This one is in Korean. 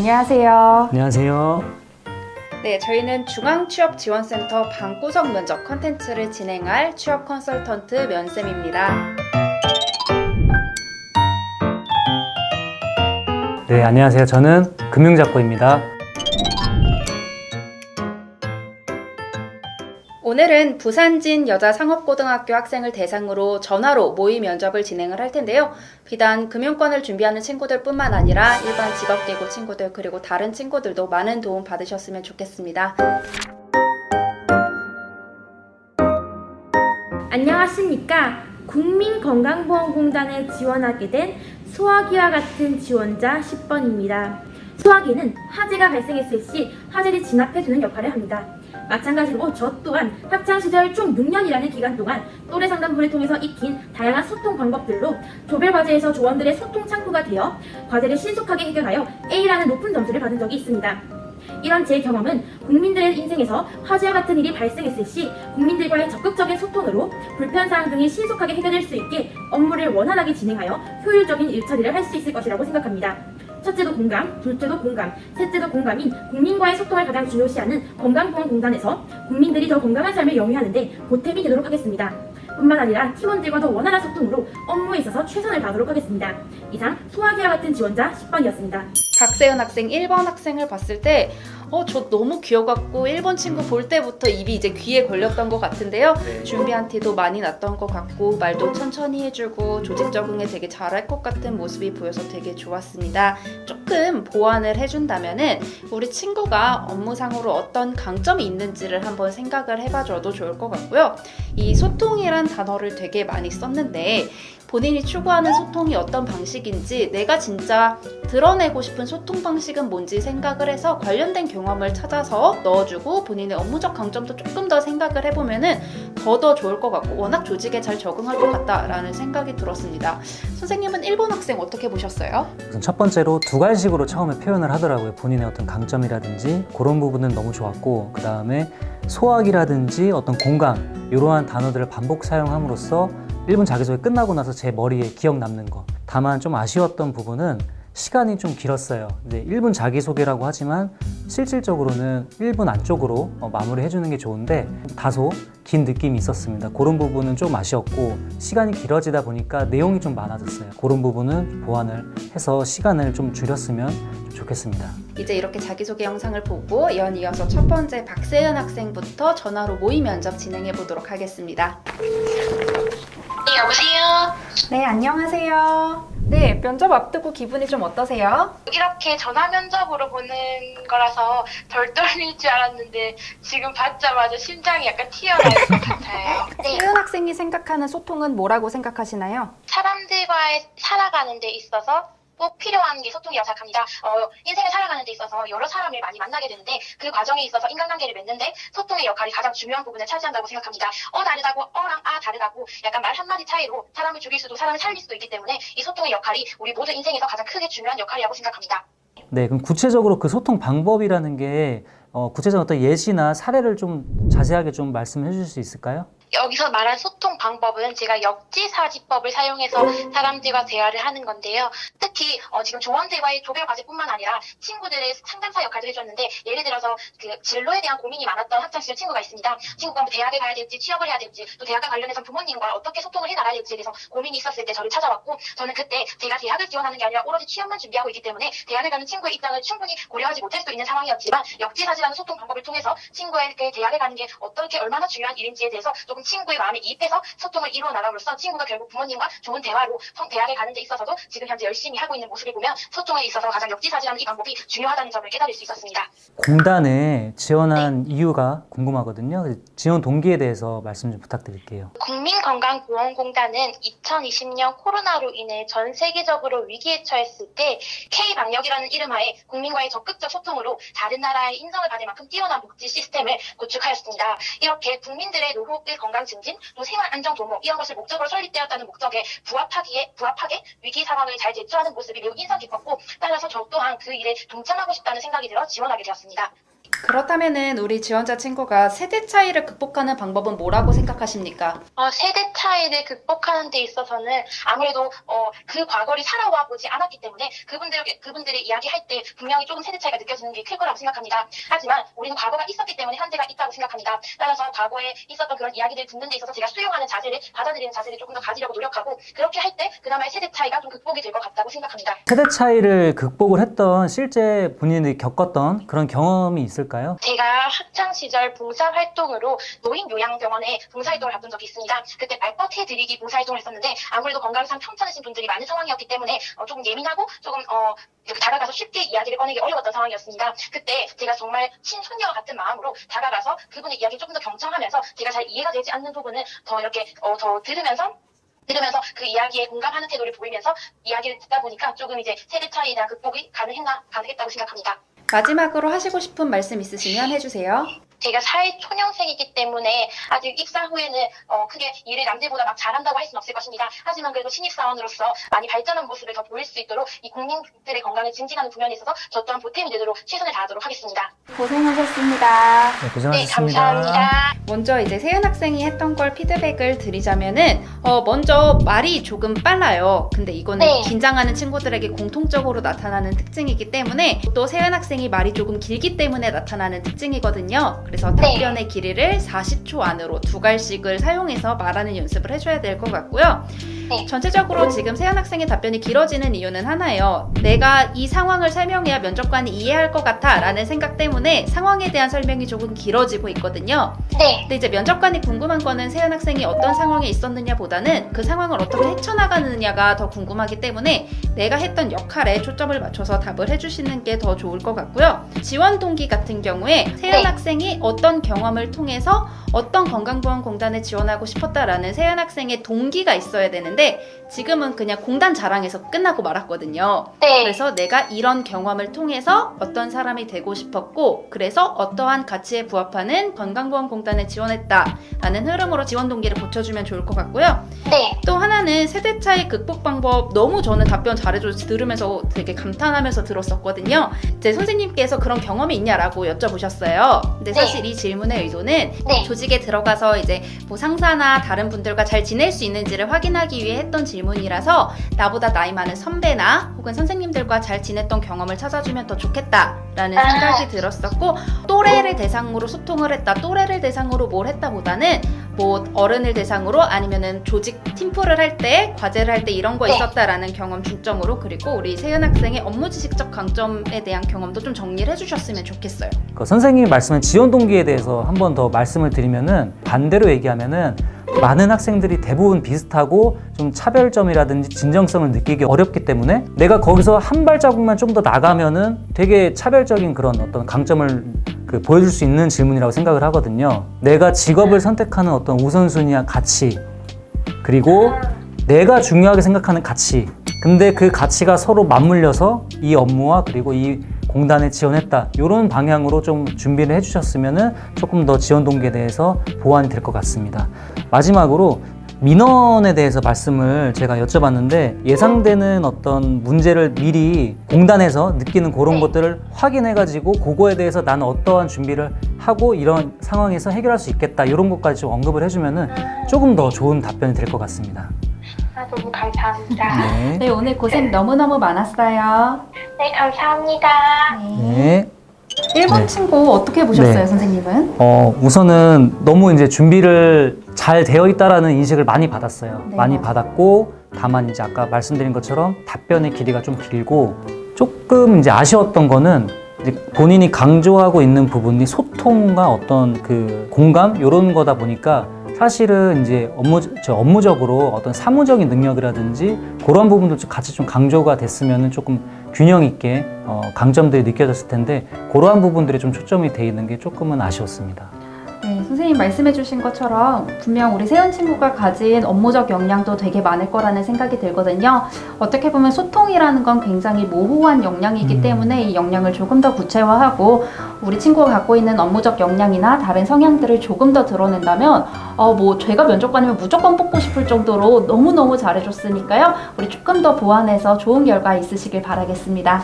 안녕하세요. 안녕하세요. 네, 저희는 중앙취업지원센터 방구석 면접 컨텐츠를 진행할 취업 컨설턴트 면쌤입니다. 네, 안녕하세요. 저는 금융작고입니다. 오늘은 부산진 여자상업고등학교 학생을 대상으로 전화로 모의 면접을 진행을 할 텐데요. 비단 금융권을 준비하는 친구들 뿐만 아니라 일반 직업계고 친구들 그리고 다른 친구들도 많은 도움 받으셨으면 좋겠습니다. 안녕하십니까. 국민건강보험공단에 지원하게 된 소화기와 같은 지원자 10번입니다. 소화기는 화재가 발생했을 시 화재를 진압해주는 역할을 합니다. 마찬가지로 저 또한 학창시절 총 6년이라는 기간 동안 또래 상담부를 통해서 익힌 다양한 소통 방법들로 조별과제에서 조원들의 소통 창구가 되어 과제를 신속하게 해결하여 A라는 높은 점수를 받은 적이 있습니다. 이런 제 경험은 국민들의 인생에서 화재와 같은 일이 발생했을 시 국민들과의 적극적인 소통으로 불편사항 등이 신속하게 해결될 수 있게 업무를 원활하게 진행하여 효율적인 일처리를 할 수 있을 것이라고 생각합니다. 첫째도 공감, 둘째도 공감, 셋째도 공감인 국민과의 소통을 가장 중요시하는 건강보험공단에서 국민들이 더 건강한 삶을 영위하는 데 보탬이 되도록 하겠습니다. 뿐만 아니라 팀원들과 더 원활한 소통으로 업무에 있어서 최선을 다하도록 하겠습니다. 이상 소화기와 같은 지원자 10번이었습니다. 박세은 학생 1번 학생을 봤을 때 저 너무 귀여갖고 1번 친구 볼 때부터 입이 이제 귀에 걸렸던 것 같은데요. 준비한 티도 많이 났던 것 같고 말도 천천히 해주고 조직 적응에 되게 잘할 것 같은 모습이 보여서 되게 좋았습니다. 조금 보완을 해준다면은 우리 친구가 업무상으로 어떤 강점이 있는지를 한번 생각을 해봐줘도 좋을 것 같고요. 이 소통이란 단어를 되게 많이 썼는데 본인이 추구하는 소통이 어떤 방식인지 내가 진짜 드러내고 싶은 소통 방식은 뭔지 생각을 해서 관련된 경험을 찾아서 넣어주고 본인의 업무적 강점도 조금 더 생각을 해보면은 더 좋을 것 같고 워낙 조직에 잘 적응할 것 같다라는 생각이 들었습니다. 선생님은 1번 학생 어떻게 보셨어요? 우선 첫 번째로 두 가지식으로 처음에 표현을 하더라고요. 본인의 어떤 강점이라든지 그런 부분은 너무 좋았고 그 다음에 소화기라든지 어떤 공감 이러한 단어들을 반복 사용함으로써 1분 자기소개 끝나고 나서 제 머리에 기억 남는 거. 다만 좀 아쉬웠던 부분은 시간이 좀 길었어요. 이제 1분 자기소개라고 하지만 실질적으로는 1분 안쪽으로 마무리해 주는 게 좋은데 다소 긴 느낌이 있었습니다. 그런 부분은 좀 아쉬웠고 시간이 길어지다 보니까 내용이 좀 많아졌어요. 그런 부분은 보완을 해서 시간을 좀 줄였으면 좋겠습니다. 이제 이렇게 자기소개 영상을 보고 연이어서 첫 번째 박세은 학생부터 전화로 모의 면접 진행해 보도록 하겠습니다. 네, 여보세요? 네, 안녕하세요. 네, 면접 앞두고 기분이 좀 어떠세요? 이렇게 전화 면접으로 보는 거라서 덜 떨릴 줄 알았는데 지금 받자마자 심장이 약간 튀어나올 것 같아요. 네, 세은 학생이 생각하는 소통은 뭐라고 생각하시나요? 사람들과의 살아가는 데 있어서 꼭 필요한 게 소통이라고 생각합니다. 인생을 살아가는 데 있어서 여러 사람을 많이 만나게 되는데 그 과정에 있어서 인간관계를 맺는데 소통의 역할이 가장 중요한 부분을 차지한다고 생각합니다. 다르다고 랑 다르다고 약간 말 한마디 차이로 사람을 죽일 수도 사람을 살릴 수도 있기 때문에 이 소통의 역할이 우리 모두 인생에서 가장 크게 중요한 역할이라고 생각합니다. 네, 그럼 구체적으로 그 소통 방법이라는 게 구체적인 어떤 예시나 사례를 좀 자세하게 좀 말씀해 주실 수 있을까요? 여기서 말한 소통 방법은 제가 역지사지법을 사용해서 사람들과 대화를 하는 건데요. 특히 지금 조원들과의 조별과제뿐만 아니라 친구들의 상담사 역할도 해줬는데 예를 들어서 그 진로에 대한 고민이 많았던 학창시절 친구가 있습니다. 친구가 뭐 대학을 가야 될지 취업을 해야 될지 또 대학과 관련해서 부모님과 어떻게 소통을 해나가야 될지에 대해서 고민이 있었을 때 저를 찾아왔고 저는 그때 제가 대학을 지원하는 게 아니라 오로지 취업만 준비하고 있기 때문에 대학을 가는 친구의 입장을 충분히 고려하지 못할 수도 있는 상황이었지만 역지사지라는 소통 방법을 통해서 친구에게 대학을 가는 게 어떻게 얼마나 중요한 일인지에 대해서 조금 친구의 마음에 이입해서 소통을 이루어 나감으로써 친구가 결국 부모님과 좋은 대화로 대학에 가는 데 있어서도 지금 현재 열심히 하고 있는 모습을 보면 소통에 있어서 가장 역지사지라는 이 방법이 중요하다는 점을 깨달을 수 있었습니다. 공단에 지원한 이유가 궁금하거든요. 지원 동기에 대해서 말씀 좀 부탁드릴게요. 국민건강보험공단은 2020년 코로나로 인해 전 세계적으로 위기에 처했을 때 K방역이라는 이름하에 국민과의 적극적 소통으로 다른 나라의 인정을 받을 만큼 뛰어난 복지 시스템을 구축하였습니다. 이렇게 국민들의 노후의 건강 증진, 또 생활 안정 도모 이런 것을 목적으로 설립되었다는 목적에 부합하게 위기 상황을 잘 제출하는 모습이 매우 인상 깊었고 따라서 저 또한 그 일에 동참하고 싶다는 생각이 들어 지원하게 되었습니다. 그렇다면은 우리 지원자 친구가 세대 차이를 극복하는 방법은 뭐라고 생각하십니까? 세대 차이를 극복하는 데 있어서는 아무래도 그 과거를 살아와 보지 않았기 때문에 그분들이 이야기할 때 분명히 조금 세대 차이가 느껴지는 게 클 거라고 생각합니다. 하지만 우리는 과거가 있었기 때문에 현재가 있다고 생각합니다. 따라서 과거에 있었던 그런 이야기들을 듣는 데 있어서 제가 수용하는 자세를, 받아들이는 자세를 조금 더 가지려고 노력하고, 그렇게 할 때 그나마 세대 차이가 좀 극복이 될 것 같다고 생각합니다. 세대 차이를 극복을 했던 실제 본인이 겪었던 그런 경험이 있을까요? 제가 학창시절 봉사활동으로 노인요양병원에 봉사활동을 갔던 적이 있습니다. 그때 말벗 해드리기 봉사활동을 했었는데 아무래도 건강상 편찮으신 분들이 많은 상황이었기 때문에 조금 예민하고 조금 이렇게 다가가서 쉽게 이야기를 꺼내기 어려웠던 상황이었습니다. 그때 제가 정말 친손녀와 같은 마음으로 다가가서 그분의 이야기를 조금 더 경청하면서 제가 잘 이해가 되지 않는 부분을 더 이렇게 더 들으면서 그 이야기에 공감하는 태도를 보이면서 이야기를 듣다 보니까 조금 이제 세대 차이에 대한 극복이 가능했다고 생각합니다. 마지막으로 하시고 싶은 말씀 있으시면 해주세요. 제가 사회초년생이기 때문에 아직 입사 후에는 크게 일을 남들보다 막 잘한다고 할 수는 없을 것입니다. 하지만 그래도 신입사원으로서 많이 발전한 모습을 더 보일 수 있도록 이 국민들의 건강을 증진하는 부면에 있어서 저 또한 보탬이 되도록 최선을 다하도록 하겠습니다. 고생하셨습니다. 네, 네, 고생하셨습니다. 감사합니다. 먼저 이제 세은 학생이 했던 걸 피드백을 드리자면은 먼저 말이 조금 빨라요. 근데 이거는 네. 긴장하는 친구들에게 공통적으로 나타나는 특징이기 때문에, 또 세은 학생이 말이 조금 길기 때문에 나타나는 특징이거든요. 그래서 답변의 길이를 40초 안으로 2갈씩을 사용해서 말하는 연습을 해줘야 될 것 같고요. 네. 전체적으로 지금 세은 학생의 답변이 길어지는 이유는 하나예요. 내가 이 상황을 설명해야 면접관이 이해할 것 같아 라는 생각 때문에 상황에 대한 설명이 조금 길어지고 있거든요. 네. 근데 이제 면접관이 궁금한 거는 세은 학생이 어떤 상황에 있었느냐 보다는 그 상황을 어떻게 헤쳐나가느냐가 더 궁금하기 때문에 내가 했던 역할에 초점을 맞춰서 답을 해주시는 게 더 좋을 것 같고요. 지원 동기 같은 경우에 세은 네. 학생이 어떤 경험을 통해서 어떤 건강보험공단에 지원하고 싶었다라는 세은 학생의 동기가 있어야 되는데 지금은 그냥 공단 자랑에서 끝나고 말았거든요. 네. 그래서 내가 이런 경험을 통해서 어떤 사람이 되고 싶었고 그래서 어떠한 가치에 부합하는 건강보험공단에 지원했다라는 흐름으로 지원 동기를 붙여주면 좋을 것 같고요. 네. 또 하나는 세대 차이 극복 방법, 너무 저는 답변 잘해줘서 들으면서 되게 감탄하면서 들었었거든요. 제 선생님께서 그런 경험이 있냐라고 여쭤보셨어요. 근데 사실 네. 이 질문의 의도는 네. 조직에 들어가서 이제 뭐 상사나 다른 분들과 잘 지낼 수 있는지를 확인하기 위해 했던 질문이라서 나보다 나이 많은 선배나 혹은 선생님들과 잘 지냈던 경험을 찾아주면 더 좋겠다라는 생각이 들었었고, 또래를 대상으로 소통을 했다, 또래를 대상으로 뭘 했다 보다는 뭐 어른을 대상으로 아니면은 조직 팀플을 할 때, 과제를 할 때 이런 거 네. 있었다라는 경험 중점으로, 그리고 우리 세은 학생의 업무 지식적 강점에 대한 경험도 좀 정리를 해주셨으면 좋겠어요. 그 선생님이 말씀한 지원 동기에 대해서 한 번 더 말씀을 드리면은, 반대로 얘기하면은 많은 학생들이 대부분 비슷하고 좀 차별점이라든지 진정성을 느끼기 어렵기 때문에 내가 거기서 한 발자국만 좀 더 나가면은 되게 차별적인 그런 어떤 강점을 보여줄 수 있는 질문이라고 생각을 하거든요. 내가 직업을 선택하는 어떤 우선순위와 가치, 그리고 내가 중요하게 생각하는 가치, 근데 그 가치가 서로 맞물려서 이 업무와 그리고 이 공단에 지원했다, 이런 방향으로 좀 준비를 해주셨으면 조금 더 지원 동기에 대해서 보완이 될 것 같습니다. 마지막으로 민원에 대해서 말씀을 제가 여쭤봤는데, 예상되는 어떤 문제를 미리 공단에서 느끼는 그런 것들을 확인해가지고 그거에 대해서 나는 어떠한 준비를 하고 이런 상황에서 해결할 수 있겠다, 이런 것까지 좀 언급을 해주면은 조금 더 좋은 답변이 될 것 같습니다. 너무 감사합니다. 네. 네, 오늘 고생 너무너무 많았어요. 네, 감사합니다. 네. 1번 네. 친구 어떻게 보셨어요, 네. 선생님은? 우선은 너무 이제 준비를 잘 되어 있다라는 인식을 많이 받았어요. 네, 많이 맞아요. 받았고, 다만 이제 아까 말씀드린 것처럼 답변의 길이가 좀 길고, 조금 이제 아쉬웠던 거는 이제 본인이 강조하고 있는 부분이 소통과 어떤 그 공감, 이런 거다 보니까 사실은 이제 업무적으로 어떤 사무적인 능력이라든지 그런 부분도 같이 좀 강조가 됐으면 조금 균형 있게 강점들이 느껴졌을 텐데, 그러한 부분들이 좀 초점이 돼 있는 게 조금은 아쉬웠습니다. 네, 선생님 말씀해주신 것처럼 분명 우리 세은 친구가 가진 업무적 역량도 되게 많을 거라는 생각이 들거든요. 어떻게 보면 소통이라는 건 굉장히 모호한 역량이기 때문에 이 역량을 조금 더 구체화하고 우리 친구가 갖고 있는 업무적 역량이나 다른 성향들을 조금 더 드러낸다면 뭐 제가 면접관이면 무조건 뽑고 싶을 정도로 너무너무 잘해줬으니까요. 우리 조금 더 보완해서 좋은 결과 있으시길 바라겠습니다.